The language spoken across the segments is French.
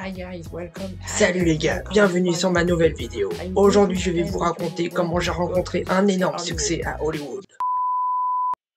Hi guys, welcome. Salut les gars, bienvenue sur ma nouvelle vidéo. Aujourd'hui je vais vous raconter comment j'ai rencontré un énorme succès à Hollywood.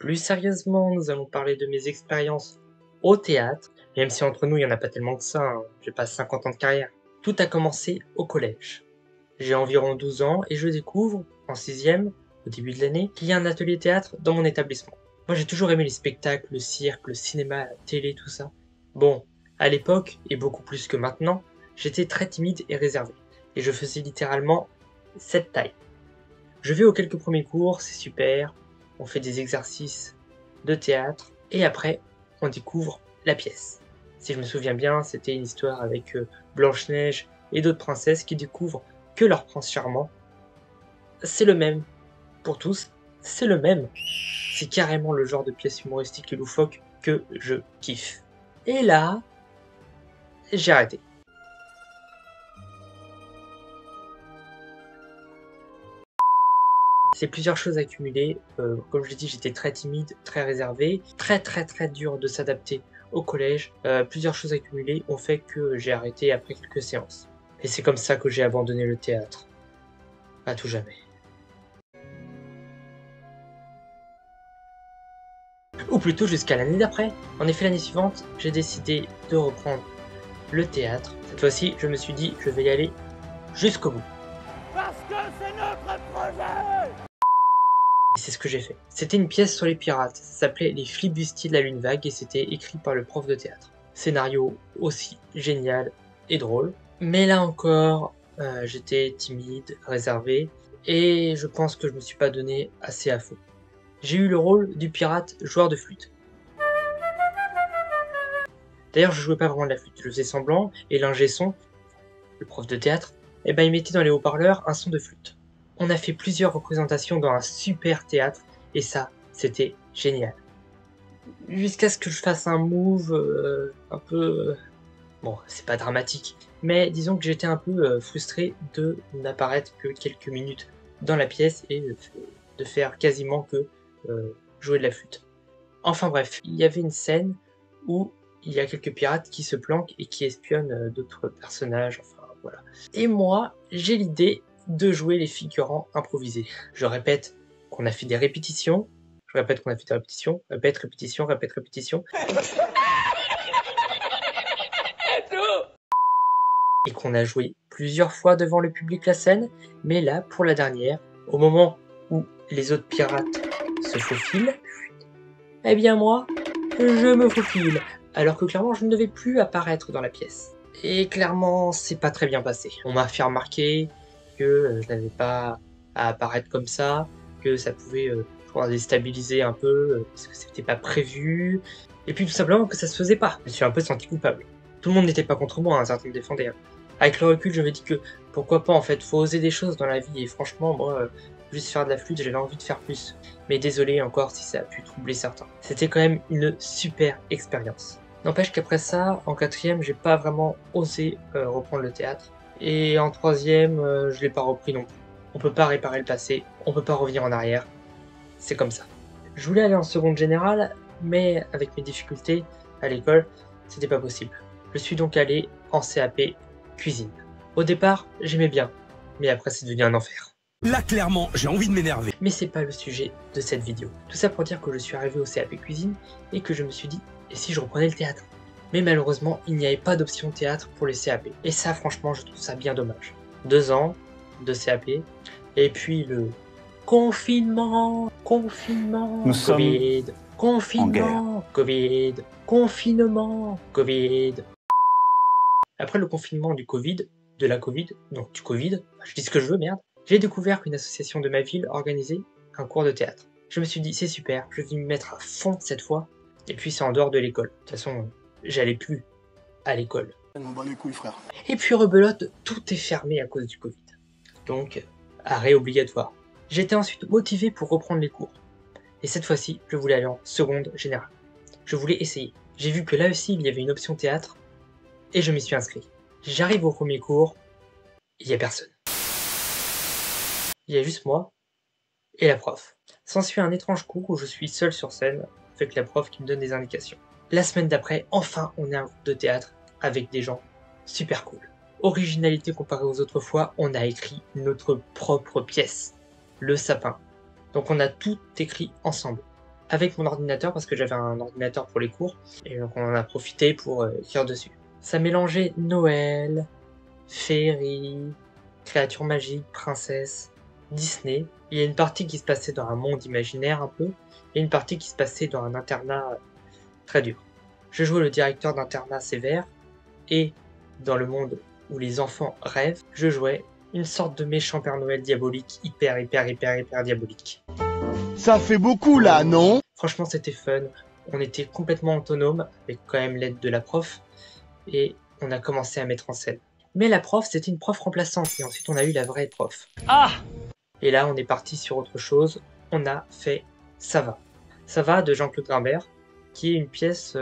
Plus sérieusement, nous allons parler de mes expériences au théâtre, même si entre nous il n'y en a pas tellement que ça, hein. J'ai pas 50 ans de carrière. Tout a commencé au collège. J'ai environ 12 ans et je découvre, en 6ème, au début de l'année, qu'il y a un atelier théâtre dans mon établissement. Moi j'ai toujours aimé les spectacles, le cirque, le cinéma, la télé, tout ça. Bon, à l'époque, et beaucoup plus que maintenant, j'étais très timide et réservé, et je faisais littéralement cette taille. Je vais aux quelques premiers cours, c'est super, on fait des exercices de théâtre, et après, on découvre la pièce. Si je me souviens bien, c'était une histoire avec Blanche-Neige et d'autres princesses qui découvrent que leur prince charmant, c'est le même. Pour tous, c'est le même. C'est carrément le genre de pièce humoristique et loufoque que je kiffe. Et là, j'ai arrêté. C'est plusieurs choses accumulées. Comme je l'ai dit, j'étais très timide, très réservé, très dur de s'adapter au collège. Plusieurs choses accumulées ont fait que j'ai arrêté après quelques séances. Et c'est comme ça que j'ai abandonné le théâtre. À tout jamais. Ou plutôt jusqu'à l'année d'après. En effet, l'année suivante, j'ai décidé de reprendre le théâtre. Cette fois-ci, je me suis dit, je vais y aller jusqu'au bout. Parce que c'est notre projet! Et c'est ce que j'ai fait. C'était une pièce sur les pirates, ça s'appelait Les Flibustiers de la Lune Vague et c'était écrit par le prof de théâtre. Scénario aussi génial et drôle. Mais là encore, j'étais timide, réservé et je pense que je me suis pas donné assez à fond. J'ai eu le rôle du pirate joueur de flûte. D'ailleurs, je jouais pas vraiment de la flûte, je faisais semblant et l'ingé son, le prof de théâtre, il mettait dans les haut-parleurs un son de flûte. On a fait plusieurs représentations dans un super théâtre et ça, c'était génial. Jusqu'à ce que je fasse un move un peu... bon, c'est pas dramatique, mais disons que j'étais un peu frustré de n'apparaître que quelques minutes dans la pièce et de faire quasiment que jouer de la flûte. Enfin bref, il y avait une scène où il y a quelques pirates qui se planquent et qui espionnent d'autres personnages, enfin voilà. Et moi, j'ai l'idée de jouer les figurants improvisés. Je répète qu'on a fait des répétitions, répétition, et qu'on a joué plusieurs fois devant le public la scène, mais là, pour la dernière, au moment où les autres pirates se faufilent, eh bien moi, je me faufile, alors que clairement je ne devais plus apparaître dans la pièce. Et clairement, c'est pas très bien passé. On m'a fait remarquer que je n'avais pas à apparaître comme ça, que ça pouvait je crois, déstabiliser un peu, parce que c'était pas prévu, et puis tout simplement que ça se faisait pas. Je me suis un peu senti coupable. Tout le monde n'était pas contre moi, hein, certains me défendaient. Hein. Avec le recul, je me dis que pourquoi pas en fait, faut oser des choses dans la vie, et franchement, moi, juste faire de la flûte, j'avais envie de faire plus. Mais désolé encore si ça a pu troubler certains. C'était quand même une super expérience. N'empêche qu'après ça, en 4ème, j'ai pas vraiment osé reprendre le théâtre. Et en 3ème, je l'ai pas repris non plus. On peut pas réparer le passé, on peut pas revenir en arrière. C'est comme ça. Je voulais aller en seconde générale, mais avec mes difficultés à l'école, c'était pas possible. Je suis donc allé en CAP cuisine. Au départ, j'aimais bien, mais après c'est devenu un enfer. Là, clairement, j'ai envie de m'énerver. Mais c'est pas le sujet de cette vidéo. Tout ça pour dire que je suis arrivé au CAP cuisine et que je me suis dit, et si je reprenais le théâtre? Mais malheureusement, il n'y avait pas d'option théâtre pour les CAP. Et ça, franchement, je trouve ça bien dommage. 2 ans de CAP, et puis le confinement, Nous sommes Covid, confinement, en guerre. Covid, confinement, Covid. Après le confinement du Covid, de la Covid, donc du Covid, je dis ce que je veux, merde, j'ai découvert qu'une association de ma ville organisait un cours de théâtre. Je me suis dit, c'est super, je vais m'y mettre à fond cette fois, et puis c'est en dehors de l'école. De toute façon, j'allais plus à l'école. On bat les couilles, frère. Et puis rebelote, tout est fermé à cause du Covid. Donc, arrêt obligatoire. J'étais ensuite motivé pour reprendre les cours. Et cette fois-ci, je voulais aller en seconde générale. Je voulais essayer. J'ai vu que là aussi, il y avait une option théâtre, et je m'y suis inscrit. J'arrive au premier cours, il n'y a personne. Il y a juste moi et la prof. S'ensuit un étrange cours où je suis seul sur scène, avec la prof qui me donne des indications. La semaine d'après, enfin, on est un groupe de théâtre avec des gens super cool. Originalité comparée aux autres fois, on a écrit notre propre pièce, le sapin. Donc on a tout écrit ensemble, avec mon ordinateur parce que j'avais un ordinateur pour les cours, et donc on en a profité pour écrire dessus. Ça mélangeait Noël, féerie, créatures magiques, princesses, Disney. Il y a une partie qui se passait dans un monde imaginaire un peu, et une partie qui se passait dans un internat très dur. Je jouais le directeur d'internat sévère, et dans le monde où les enfants rêvent, je jouais une sorte de méchant Père Noël diabolique, hyper diabolique. Ça fait beaucoup là, non? Franchement, c'était fun. On était complètement autonome, avec quand même l'aide de la prof, et on a commencé à mettre en scène. Mais la prof, c'était une prof remplaçante, et ensuite on a eu la vraie prof. Ah! Et là, on est parti sur autre chose. On a fait Ça va. Ça va de Jean-Claude Grimbert, qui est une pièce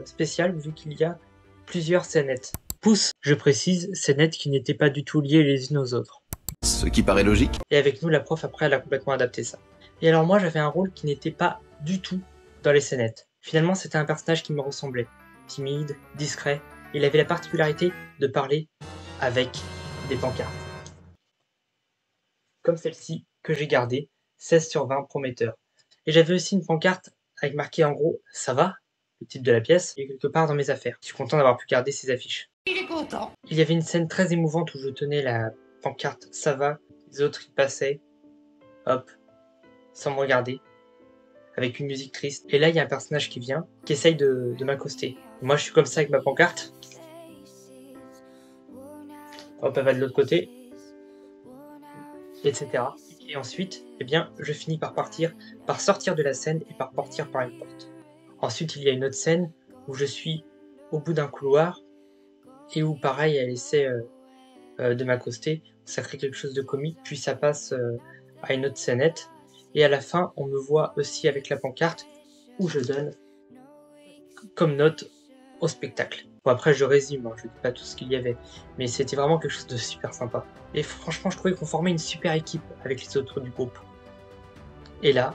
spéciale vu qu'il y a plusieurs scénettes. Pouce, je précise, scénettes qui n'étaient pas du tout liées les unes aux autres. Ce qui paraît logique. Et avec nous, la prof, après, elle a complètement adapté ça. Et alors moi, j'avais un rôle qui n'était pas du tout dans les scénettes. Finalement, c'était un personnage qui me ressemblait. Timide, discret. Il avait la particularité de parler avec des pancartes. Comme celle-ci, que j'ai gardée, 16 sur 20 prometteur. Et j'avais aussi une pancarte avec marqué en gros « Ça va ?» le titre de la pièce, et quelque part dans mes affaires. Je suis content d'avoir pu garder ces affiches. Il est content. Il y avait une scène très émouvante où je tenais la pancarte « Ça va ?» Les autres, ils passaient, hop, sans me regarder, avec une musique triste. Et là, il y a un personnage qui vient, qui essaye de m'accoster. Moi, je suis comme ça avec ma pancarte. Hop, elle va de l'autre côté, etc. Et ensuite, eh bien, je finis par sortir de la scène et par partir par une porte. Ensuite, il y a une autre scène où je suis au bout d'un couloir et où, pareil, elle essaie de m'accoster. Ça crée quelque chose de comique, puis ça passe à une autre scénette. Et à la fin, on me voit aussi avec la pancarte où je donne comme note au spectacle. Bon, après, je résume, hein, je dis pas tout ce qu'il y avait, mais c'était vraiment quelque chose de super sympa. Et franchement, je trouvais qu'on formait une super équipe avec les autres du groupe. Et là,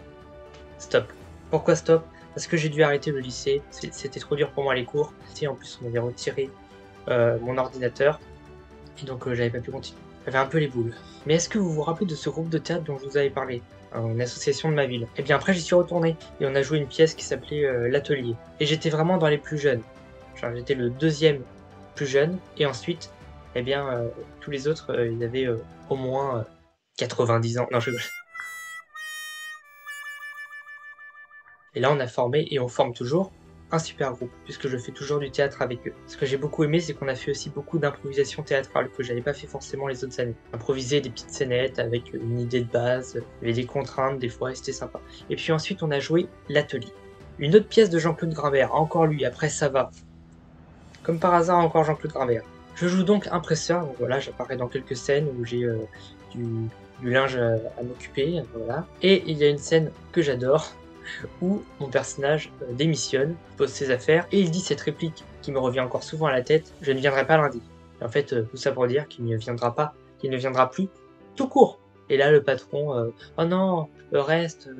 stop. Pourquoi stop? Parce que j'ai dû arrêter le lycée, c'était trop dur pour moi les cours. Et en plus, on m'avait retiré mon ordinateur, et donc j'avais pas pu continuer. J'avais un peu les boules. Mais est-ce que vous vous rappelez de ce groupe de théâtre dont je vous avais parlé? Une association de ma ville. Et bien après, j'y suis retourné, et on a joué une pièce qui s'appelait L'Atelier. Et j'étais vraiment dans les plus jeunes. Genre, j'étais le deuxième plus jeune, et ensuite, eh bien, tous les autres, ils avaient au moins 90 ans. Non, je rigole. Et là, on a formé, et on forme toujours, un super groupe, puisque je fais toujours du théâtre avec eux. Ce que j'ai beaucoup aimé, c'est qu'on a fait aussi beaucoup d'improvisation théâtrale, que j'avais pas fait forcément les autres années. Improviser des petites scénettes avec une idée de base, il y avait des contraintes des fois, et c'était sympa. Et puis ensuite, on a joué L'Atelier. Une autre pièce de Jean-Claude Grimbert, encore lui, après Ça va. Comme par hasard, encore Jean-Claude Grimbert. Je joue donc impresseur, donc voilà, j'apparais dans quelques scènes où j'ai du linge à m'occuper, voilà. Et il y a une scène que j'adore, où mon personnage démissionne, pose ses affaires, et il dit cette réplique qui me revient encore souvent à la tête, « Je ne viendrai pas lundi ». Et en fait, tout ça pour dire qu'il ne viendra pas, qu'il ne viendra plus, tout court. Et là, le patron, « Oh non, reste,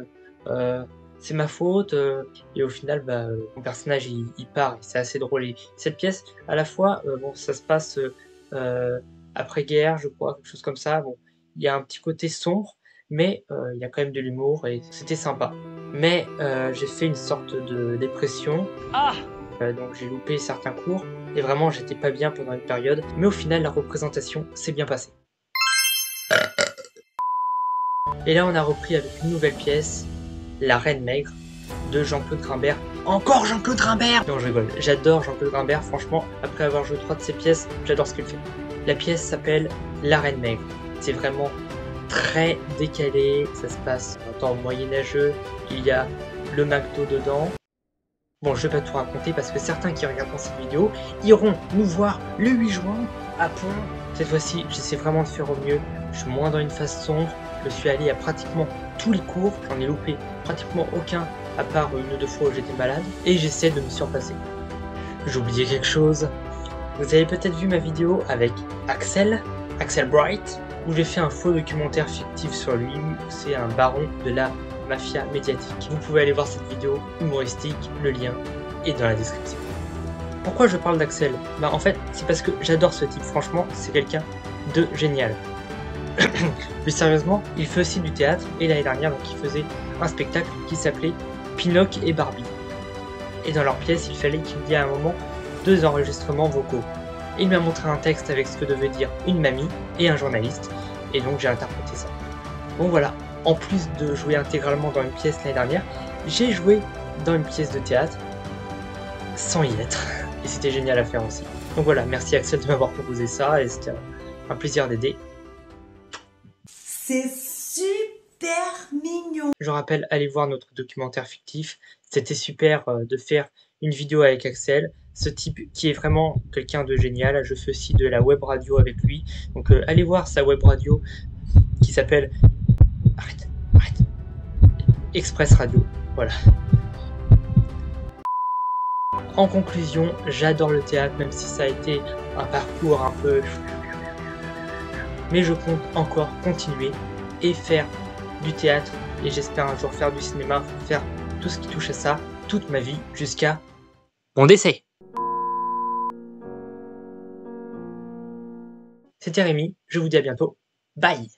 c'est ma faute », et au final, mon personnage, il part, c'est assez drôle. Et cette pièce, à la fois, bon, ça se passe après-guerre, je crois, quelque chose comme ça, bon, il y a un petit côté sombre, mais il y a quand même de l'humour, et c'était sympa. Mais j'ai fait une sorte de dépression, donc j'ai loupé certains cours, et vraiment, j'étais pas bien pendant une période, mais au final, la représentation s'est bien passée. Et là, on a repris avec une nouvelle pièce, La Reine Maigre, de Jean-Claude Grimbert. Encore Jean-Claude Grimbert! Non, je rigole. J'adore Jean-Claude Grimbert, franchement. Après avoir joué 3 de ses pièces, j'adore ce qu'il fait. La pièce s'appelle La Reine Maigre. C'est vraiment très décalé. Ça se passe en temps moyenâgeux. Il y a le McDo dedans. Bon, je vais pas tout raconter parce que certains qui regardent cette vidéo iront nous voir le 8 juin à Pont. Cette fois-ci, j'essaie vraiment de faire au mieux. Je suis moins dans une phase sombre. Je suis allé à pratiquement tous les cours. J'en ai loupé pratiquement aucun, à part une ou deux fois où j'étais malade. Et j'essaie de me surpasser. J'ai oublié quelque chose. Vous avez peut-être vu ma vidéo avec Axel Bright, où j'ai fait un faux documentaire fictif sur lui. C'est un baron de la mafia médiatique. Vous pouvez aller voir cette vidéo humoristique. Le lien est dans la description. Pourquoi je parle d'Axel? Bah en fait, c'est parce que j'adore ce type, franchement, c'est quelqu'un de génial. Plus sérieusement, il fait aussi du théâtre, et l'année dernière, donc, il faisait un spectacle qui s'appelait Pinocchio et Barbie. Et dans leur pièce, il fallait qu'il y ait à un moment 2 enregistrements vocaux. Et il m'a montré un texte avec ce que devait dire une mamie et un journaliste, et donc j'ai interprété ça. Donc voilà, en plus de jouer intégralement dans une pièce l'année dernière, j'ai joué dans une pièce de théâtre sans y être, et c'était génial à faire aussi. Donc voilà, merci Axel de m'avoir proposé ça, et c'était un plaisir d'aider. C'est super mignon. Je rappelle, allez voir notre documentaire fictif, c'était super de faire une vidéo avec Axel, ce type qui est vraiment quelqu'un de génial. Je fais aussi de la web radio avec lui, donc allez voir sa web radio qui s'appelle arrête Express Radio, voilà. En conclusion, j'adore le théâtre, même si ça a été un parcours un peu... Mais je compte encore continuer et faire du théâtre, et j'espère un jour faire du cinéma, faire tout ce qui touche à ça, toute ma vie, jusqu'à mon décès. C'était Rémi, je vous dis à bientôt, bye.